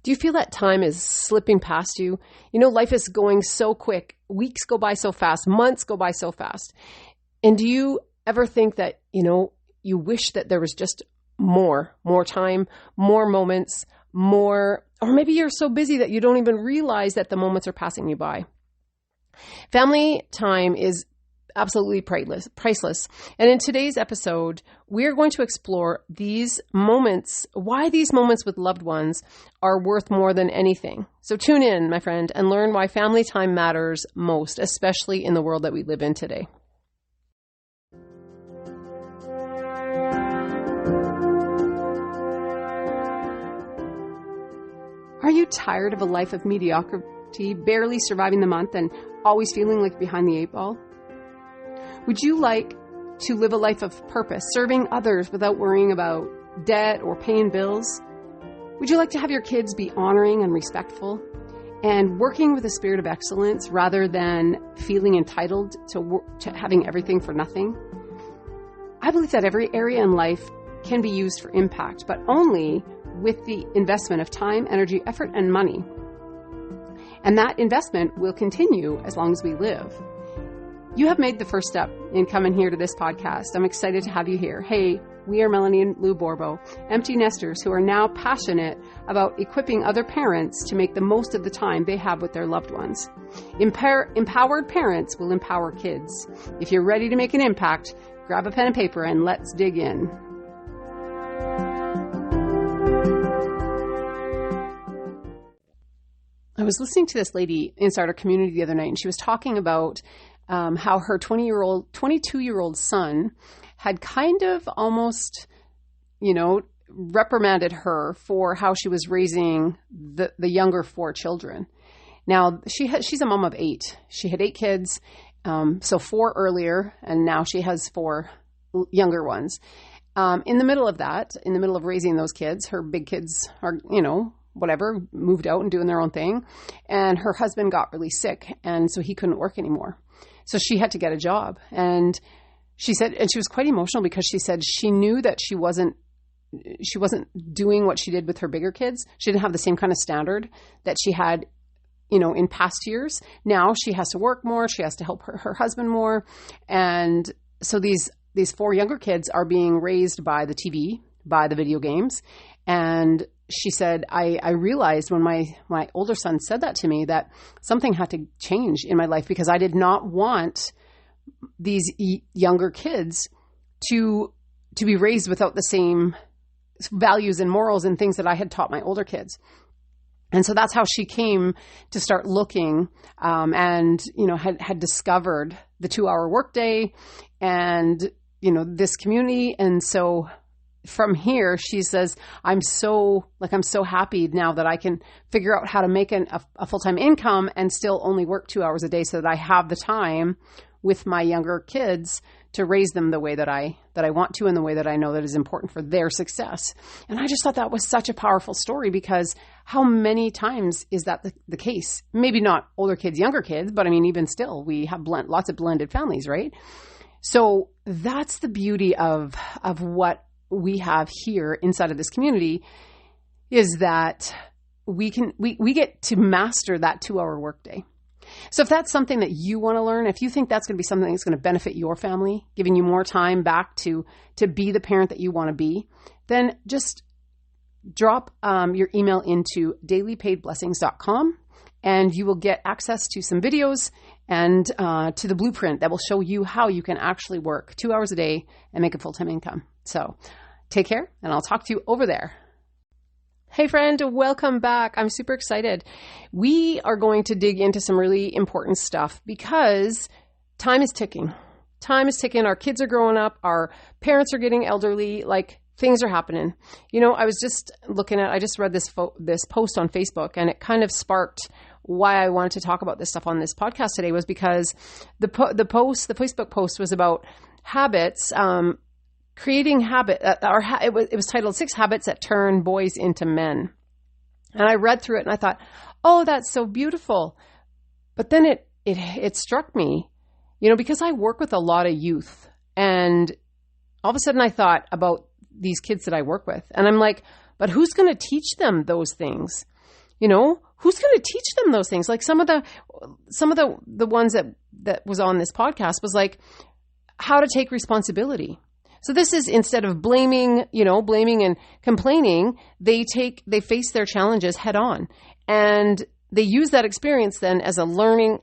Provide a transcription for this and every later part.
Do you feel that time is slipping past you? You know, life is going so quick. Weeks go by so fast. Months go by so fast. And do you ever think that, you wish that there was just more time, more moments, more, or maybe you're so busy that you don't even realize that the moments are passing you by. Family time is absolutely priceless. And in today's episode, we're going to explore these moments, why these moments with loved ones are worth more than anything. So tune in, my friend, and learn why family time matters most, especially in the world that we live in today. Are you tired of a life of mediocrity, barely surviving the month and always feeling like behind the eight ball? Would you like to live a life of purpose, serving others without worrying about debt or paying bills? Would you like to have your kids be honoring and respectful and working with a spirit of excellence rather than feeling entitled to having everything for nothing? I believe that every area in life can be used for impact, but only with the investment of time, energy, effort, and money. And that investment will continue as long as we live. You have made the first step in coming here to this podcast. I'm excited to have you here. Hey, we are Melanie and Lou Borbo, empty nesters who are now passionate about equipping other parents to make the most of the time they have with their loved ones. Empowered parents will empower kids. If you're ready to make an impact, grab a pen and paper and let's dig in. I was listening to this lady inside our community the other night, and she was talking about how her 22-year-old son had kind of almost, reprimanded her for how she was raising the younger 4 children. Now, she's a mom of 8. She had 8 kids, so 4 earlier, and now she has 4 younger ones. In the middle of that, in the middle of raising those kids, her big kids are, moved out and doing their own thing. And her husband got really sick, and so he couldn't work anymore. So she had to get a job. And she said, and she was quite emotional because she said she knew that she wasn't doing what she did with her bigger kids. She didn't have the same kind of standard that she had, in past years. Now she has to work more. She has to help her husband more. And so these 4 younger kids are being raised by the TV, by the video games. And she said, I realized when my older son said that to me that something had to change in my life because I did not want these younger kids to be raised without the same values and morals and things that I had taught my older kids. And so that's how she came to start looking and, had discovered the 2-hour workday and, this community. And so from here, she says, I'm so happy now that I can figure out how to make a full-time income and still only work 2 hours a day so that I have the time with my younger kids to raise them the way that I want to and the way that I know that is important for their success. And I just thought that was such a powerful story because how many times is that the case? Maybe not older kids, younger kids, but I mean, even still, we have lots of blended families, right? So that's the beauty of what we have here inside of this community is that we get to master that 2-hour workday. So if that's something that you want to learn, if you think that's going to be something that's going to benefit your family, giving you more time back to be the parent that you want to be, then just drop your email into dailypaidblessings.com and you will get access to some videos and to the blueprint that will show you how you can actually work 2 hours a day and make a full-time income. So take care, and I'll talk to you over there. Hey friend, welcome back. I'm super excited. We are going to dig into some really important stuff because time is ticking. Time is ticking. Our kids are growing up. Our parents are getting elderly. Things are happening. I was just I just read this post on Facebook, and it kind of sparked why I wanted to talk about this stuff on this podcast today was because the Facebook post was about habits, creating habit, it was titled 6 Habits That Turn Boys into Men. And I read through it and I thought, oh, that's so beautiful. But then it struck me, because I work with a lot of youth, and all of a sudden I thought about these kids that I work with, and I'm like, but who's going to teach them those things? Who's going to teach them those things? Like some of the ones that was on this podcast was like how to take responsibility. So this is, instead of blaming and complaining, they face their challenges head on, and they use that experience then as a learning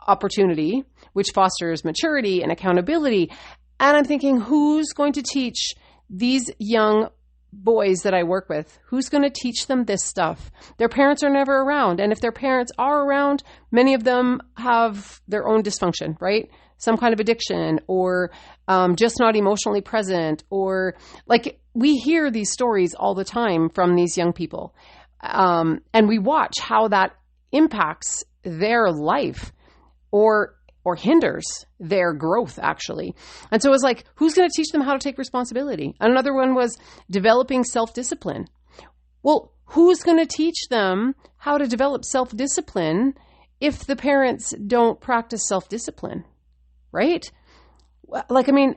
opportunity, which fosters maturity and accountability. And I'm thinking, who's going to teach these young boys that I work with? Who's going to teach them this stuff? Their parents are never around. And if their parents are around, many of them have their own dysfunction, right? Some kind of addiction, or just not emotionally present, or like we hear these stories all the time from these young people. And we watch how that impacts their life or hinders their growth, actually. And so it was like, who's going to teach them how to take responsibility? Another one was developing self-discipline. Well, who's going to teach them how to develop self-discipline if the parents don't practice self-discipline, right? Like, I mean,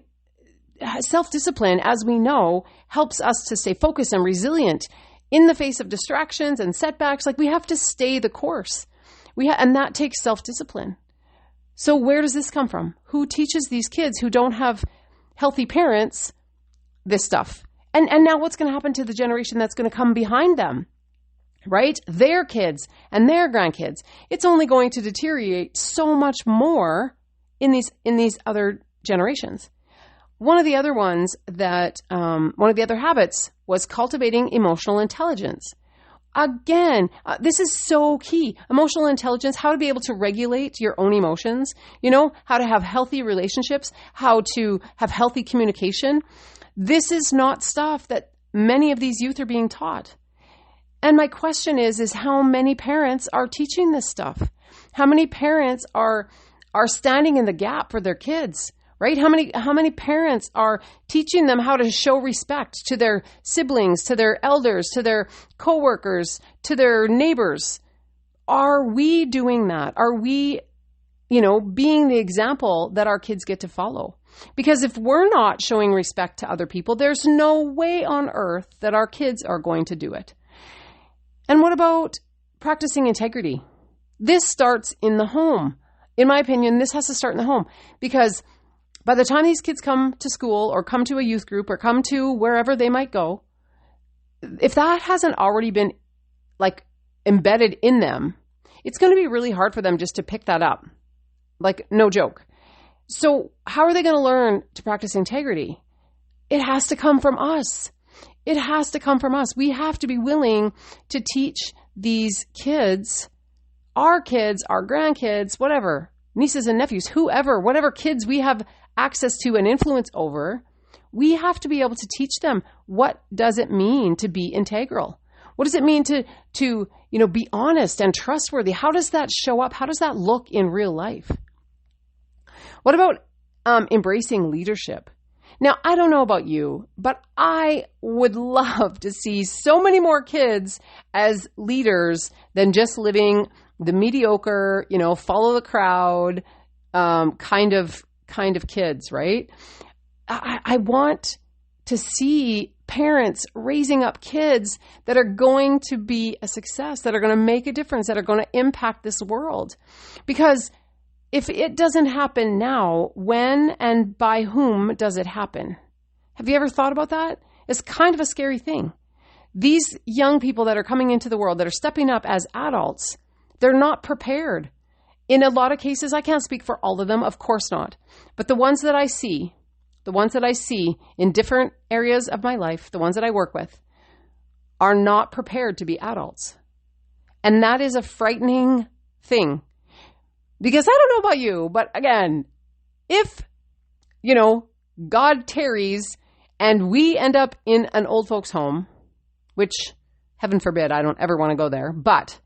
self-discipline, as we know, helps us to stay focused and resilient in the face of distractions and setbacks. Like, we have to stay the course. And that takes self-discipline. So where does this come from? Who teaches these kids who don't have healthy parents this stuff? And now what's going to happen to the generation that's going to come behind them, right? Their kids and their grandkids. It's only going to deteriorate so much more in these other generations. One of the other habits was cultivating emotional intelligence. Again, this is so key. Emotional intelligence, how to be able to regulate your own emotions, how to have healthy relationships, how to have healthy communication. This is not stuff that many of these youth are being taught. And my question is how many parents are teaching this stuff? How many parents are standing in the gap for their kids? Right? How many parents are teaching them how to show respect to their siblings, to their elders, to their coworkers, to their neighbors? Are we doing that? Are we, being the example that our kids get to follow? Because if we're not showing respect to other people, there's no way on earth that our kids are going to do it. And what about practicing integrity? This starts in the home. In my opinion, this has to start in the home, because by the time these kids come to school or come to a youth group or come to wherever they might go, if that hasn't already been like embedded in them, it's going to be really hard for them just to pick that up. Like, no joke. So how are they going to learn to practice integrity? It has to come from us. It has to come from us. We have to be willing to teach these kids, our grandkids, whatever, nieces and nephews, whoever, whatever kids we have access to and influence over, we have to be able to teach them, what does it mean to be integral? What does it mean to be honest and trustworthy? How does that show up? How does that look in real life? What about embracing leadership? Now, I don't know about you, but I would love to see so many more kids as leaders than just living the mediocre, follow the crowd, kind of kids, right? I want to see parents raising up kids that are going to be a success, that are going to make a difference, that are going to impact this world. Because if it doesn't happen now, when and by whom does it happen? Have you ever thought about that? It's kind of a scary thing. These young people that are coming into the world, that are stepping up as adults, they're not prepared. In a lot of cases, I can't speak for all of them, of course not. But the ones that I see in different areas of my life, the ones that I work with, are not prepared to be adults. And that is a frightening thing. Because I don't know about you, but again, if, God tarries and we end up in an old folks home, which, heaven forbid, I don't ever want to go there, but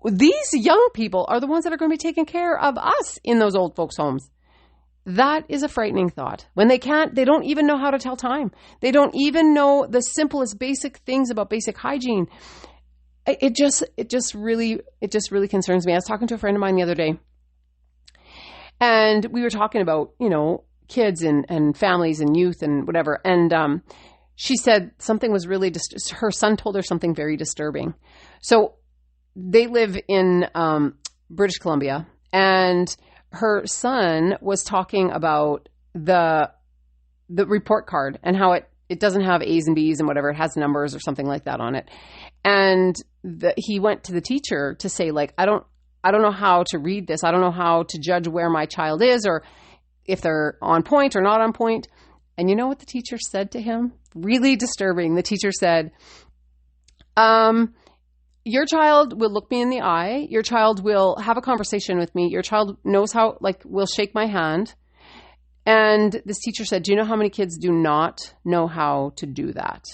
these young people are the ones that are going to be taking care of us in those old folks' homes. That is a frightening thought. When they don't even know how to tell time. They don't even know the simplest basic things about basic hygiene. It just really concerns me. I was talking to a friend of mine the other day, and we were talking about, kids and families and youth and whatever. And she said something was really, her son told her something very disturbing. So they live in British Columbia, and her son was talking about the report card and how it doesn't have A's and B's and whatever. It has numbers or something like that on it. And he went to the teacher to say, like, I don't know how to read this. I don't know how to judge where my child is or if they're on point or not on point. And you know what the teacher said to him? Really disturbing. The teacher said, your child will look me in the eye. Your child will have a conversation with me. Your child knows how, like, will shake my hand. And this teacher said, do you know how many kids do not know how to do that?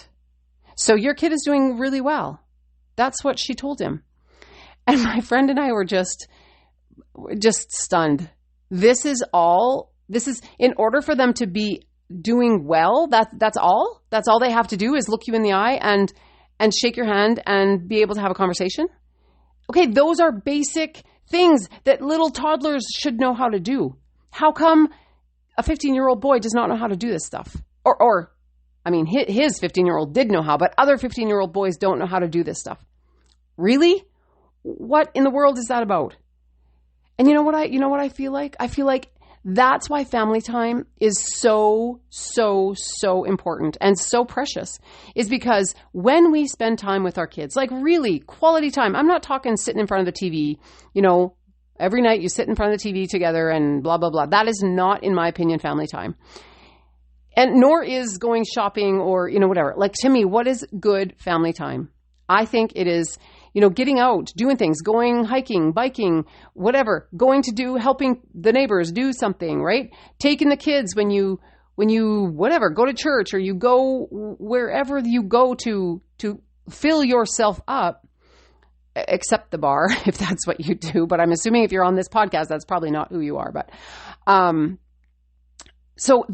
So your kid is doing really well. That's what she told him. And my friend and I were just stunned. This is in order for them to be doing well. That's all they have to do is look you in the eye and shake your hand and be able to have a conversation. Okay. Those are basic things that little toddlers should know how to do. How come a 15-year-old boy does not know how to do this stuff? Or I mean, his 15-year-old did know how, but other 15-year-old boys don't know how to do this stuff. Really? What in the world is that about? And you know what I feel like? I feel like that's why family time is so, so, so important and so precious, is because when we spend time with our kids, like really quality time, I'm not talking sitting in front of the TV, every night you sit in front of the TV together and blah, blah, blah. That is not, in my opinion, family time. And nor is going shopping or, whatever. Like, to me, what is good family time? I think it is, getting out, doing things, going hiking, biking, whatever, helping the neighbors do something, right? Taking the kids when you whatever, go to church or you go wherever you go to fill yourself up, except the bar, if that's what you do. But I'm assuming if you're on this podcast, that's probably not who you are. But, so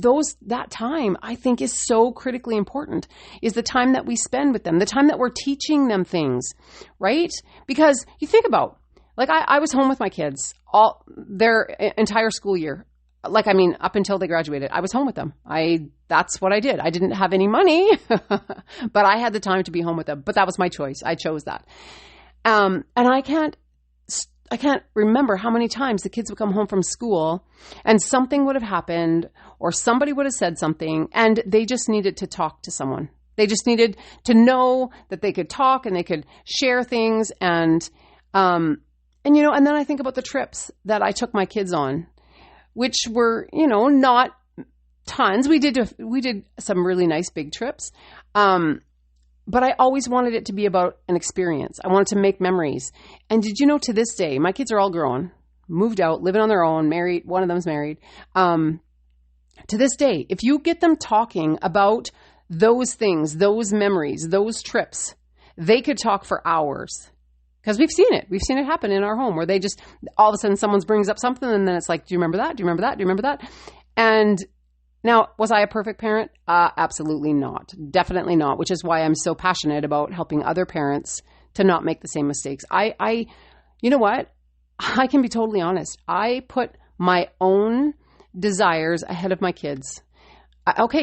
that time I think is so critically important, is the time that we spend with them, the time that we're teaching them things, right? Because you think about, like, I was home with my kids all their entire school year. Like, I mean, up until they graduated, I was home with them. That's what I did. I didn't have any money, but I had the time to be home with them. But that was my choice. I chose that. And I can't remember how many times the kids would come home from school and something would have happened or somebody would have said something and they just needed to talk to someone. They just needed to know that they could talk and they could share things. And then I think about the trips that I took my kids on, which were, not tons. We did some really nice big trips. But I always wanted it to be about an experience. I wanted to make memories. And did you know, to this day, my kids are all grown, moved out, living on their own, married. One of them's married. To this day, if you get them talking about those things, those memories, those trips, they could talk for hours. Because we've seen it. We've seen it happen in our home where they just, all of a sudden someone brings up something and then it's like, do you remember that? Do you remember that? Do you remember that? And now, was I a perfect parent? Absolutely not. Definitely not, which is why I'm so passionate about helping other parents to not make the same mistakes. You know what? I can be totally honest. I put my own desires ahead of my kids.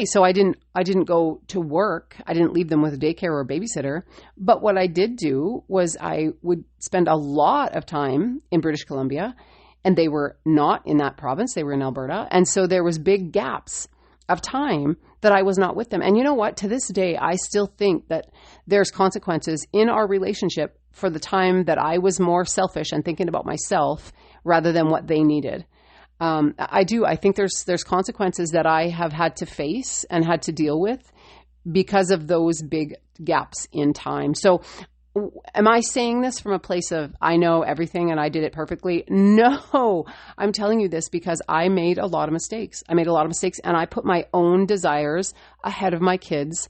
So I didn't go to work. I didn't leave them with a daycare or a babysitter. But what I did do was I would spend a lot of time in British Columbia. And they were not in that province. They were in Alberta. And so there was big gaps of time that I was not with them. And you know what? To this day, I still think that there's consequences in our relationship for the time that I was more selfish and thinking about myself rather than what they needed. I do. I think there's consequences that I have had to face and had to deal with because of those big gaps in time. So am I saying this from a place of I know everything and I did it perfectly? No, I'm telling you this because I made a lot of mistakes. And I put my own desires ahead of my kids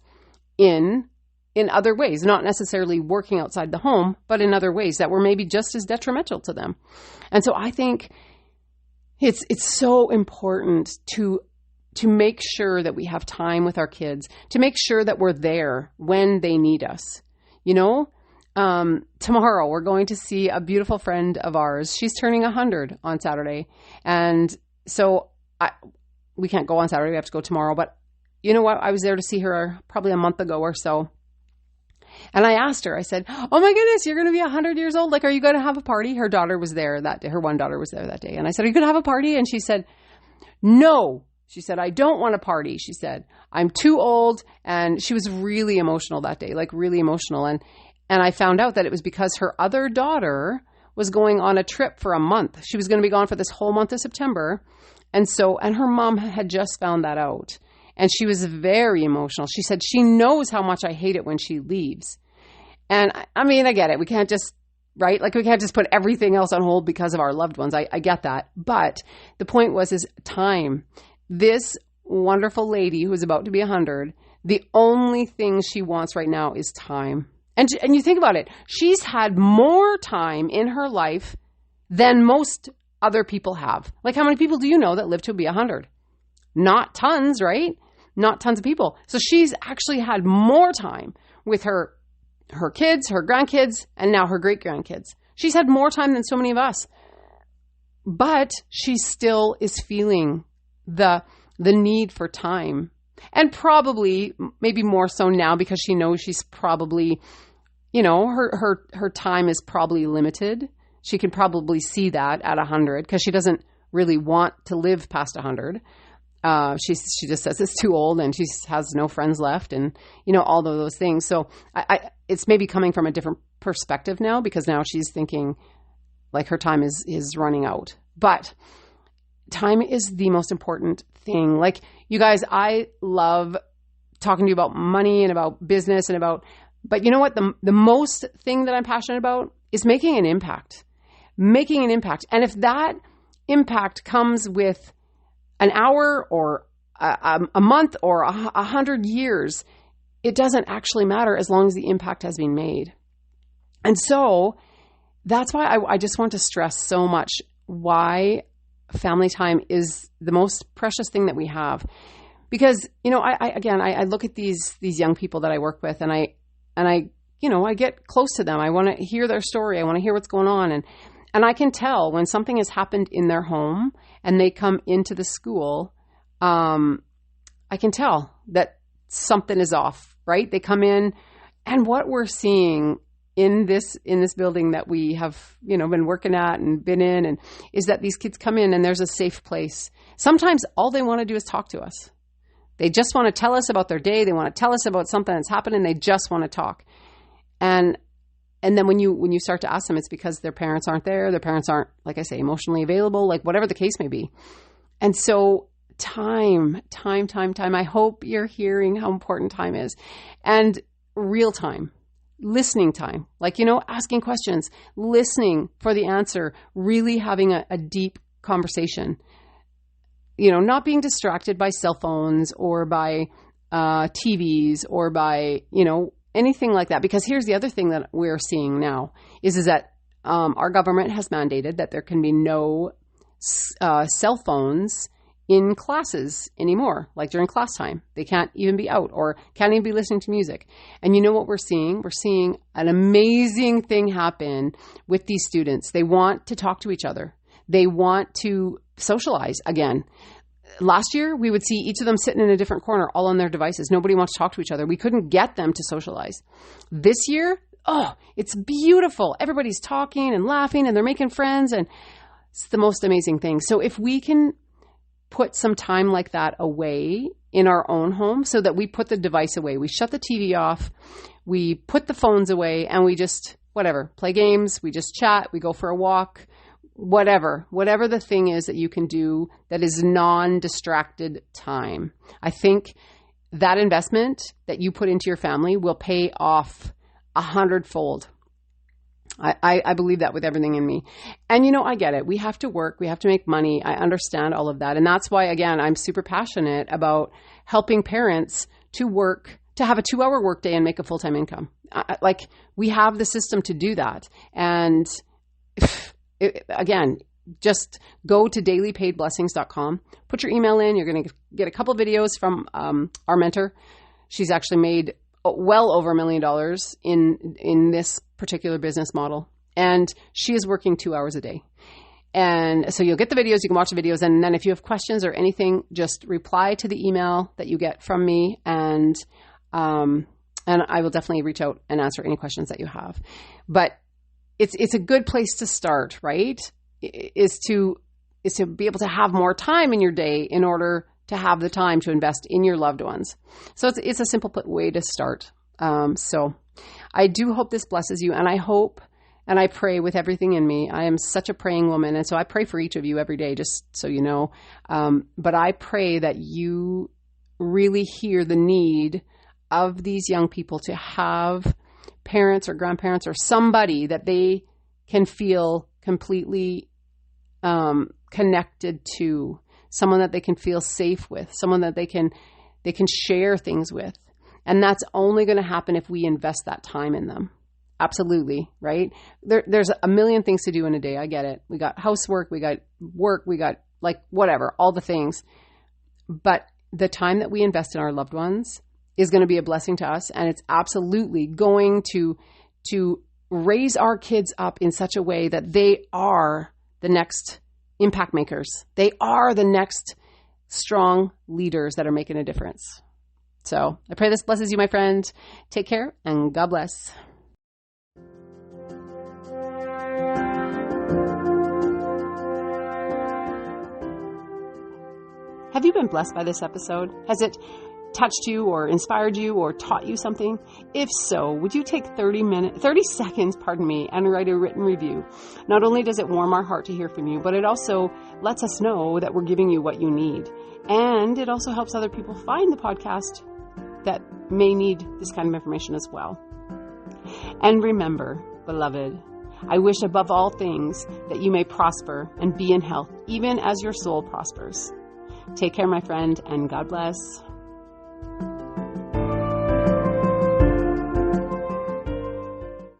in other ways, not necessarily working outside the home, but in other ways that were maybe just as detrimental to them. And so I think it's so important to make sure that we have time with our kids, to make sure that we're there when they need us, Tomorrow we're going to see a beautiful friend of ours. She's turning 100 on Saturday. And so we can't go on Saturday. We have to go tomorrow. But you know what? I was there to see her probably a month ago or so. And I asked her, I said, oh my goodness, you're going to be 100 years old. Like, are you going to have a party? Her daughter was there that day. Her one daughter was there that day. And I said, are you going to have a party? And she said, no. She said, I don't want a party. She said, I'm too old. And she was really emotional that day, like really emotional. And I found out that it was because her other daughter was going on a trip for a month. She was going to be gone for this whole month of September. And her mom had just found that out. And she was very emotional. She said, she knows how much I hate it when she leaves. And I mean, I get it. We can't just, right? Like, we can't just put everything else on hold because of our loved ones. I get that. But the point is time. This wonderful lady who is about to be 100, the only thing she wants right now is time. And you think about it, she's had more time in her life than most other people have. Like, how many people do you know that live to be 100? Not tons, right? Not tons of people. So she's actually had more time with her kids, her grandkids, and now her great-grandkids. She's had more time than so many of us. But she still is feeling the need for time. And probably, maybe more so now, because she knows she's probably, her time is probably limited. She can probably see that at 100, because she doesn't really want to live past 100. She just says it's too old, and she has no friends left, and all of those things. So it's maybe coming from a different perspective now, because now she's thinking like her time is running out. But time is the most important thing. Like, you guys, I love talking to you about money and about business but you know what? The most thing that I'm passionate about is making an impact. Making an impact. And if that impact comes with an hour or a month or 100 years, it doesn't actually matter as long as the impact has been made. And so that's why I just want to stress so much why family time is the most precious thing that we have. Because, I look at these young people that I work with, and I get close to them. I want to hear their story. I want to hear what's going on. And I can tell when something has happened in their home and they come into the school, I can tell that something is off, right? They come in, and what we're seeing in this building that we have, been working at and been in, and is that these kids come in and there's a safe place. Sometimes all they want to do is talk to us. They just want to tell us about their day. They want to tell us about something that's happened, and they just want to talk. And then when you start to ask them, it's because their parents aren't there. Their parents aren't, like I say, emotionally available, like whatever the case may be. And so time. I hope you're hearing how important time is. And real time. Listening time, like, asking questions, listening for the answer, really having a deep conversation, not being distracted by cell phones or by TVs or by, anything like that. Because here's the other thing that we're seeing now is that our government has mandated that there can be no cell phones in classes anymore, like during class time. They can't even be out or can't even be listening to music. And you know what we're seeing? We're seeing an amazing thing happen with these students. They want to talk to each other. They want to socialize again. Last year, we would see each of them sitting in a different corner, all on their devices. Nobody wants to talk to each other. We couldn't get them to socialize. This year, it's beautiful. Everybody's talking and laughing, and they're making friends, and it's the most amazing thing. So if we can put some time like that away in our own home, so that we put the device away, we shut the TV off, we put the phones away, and we just, play games, we just chat, we go for a walk, whatever the thing is that you can do that is non-distracted time. I think that investment that you put into your family will pay off 100-fold. I believe that with everything in me. And, I get it. We have to work. We have to make money. I understand all of that. And that's why, again, I'm super passionate about helping parents to work, to have a 2-hour workday and make a full-time income. We have the system to do that. And again, just go to dailypaidblessings.com, put your email in. You're going to get a couple videos from our mentor. She's actually made well over $1 million in this particular business model. And she is working 2 hours a day. And so you'll get the videos, you can watch the videos. And then if you have questions or anything, just reply to the email that you get from me. And I will definitely reach out and answer any questions that you have. But it's a good place to start, right? Is to be able to have more time in your day in order to have the time to invest in your loved ones. So it's a simple way to start. So I do hope this blesses you, and I hope and I pray with everything in me. I am such a praying woman, and so I pray for each of you every day, just so you know. But I pray that you really hear the need of these young people to have parents or grandparents or somebody that they can feel completely connected to, someone that they can feel safe with, someone that they can share things with. And that's only going to happen if we invest that time in them. Absolutely, right? There's a million things to do in a day. I get it. We got housework, we got work, we got like whatever, all the things. But the time that we invest in our loved ones is going to be a blessing to us. And it's absolutely going to raise our kids up in such a way that they are the next impact makers. They are the next strong leaders that are making a difference. So I pray this blesses you, my friend. Take care and God bless. Have you been blessed by this episode? Has it touched you or inspired you or taught you something? If so, would you take 30 seconds, and write a written review? Not only does it warm our heart to hear from you, but it also lets us know that we're giving you what you need. And it also helps other people find the podcast that may need this kind of information as well. And remember, beloved, I wish above all things that you may prosper and be in health, even as your soul prospers. Take care, my friend, and God bless.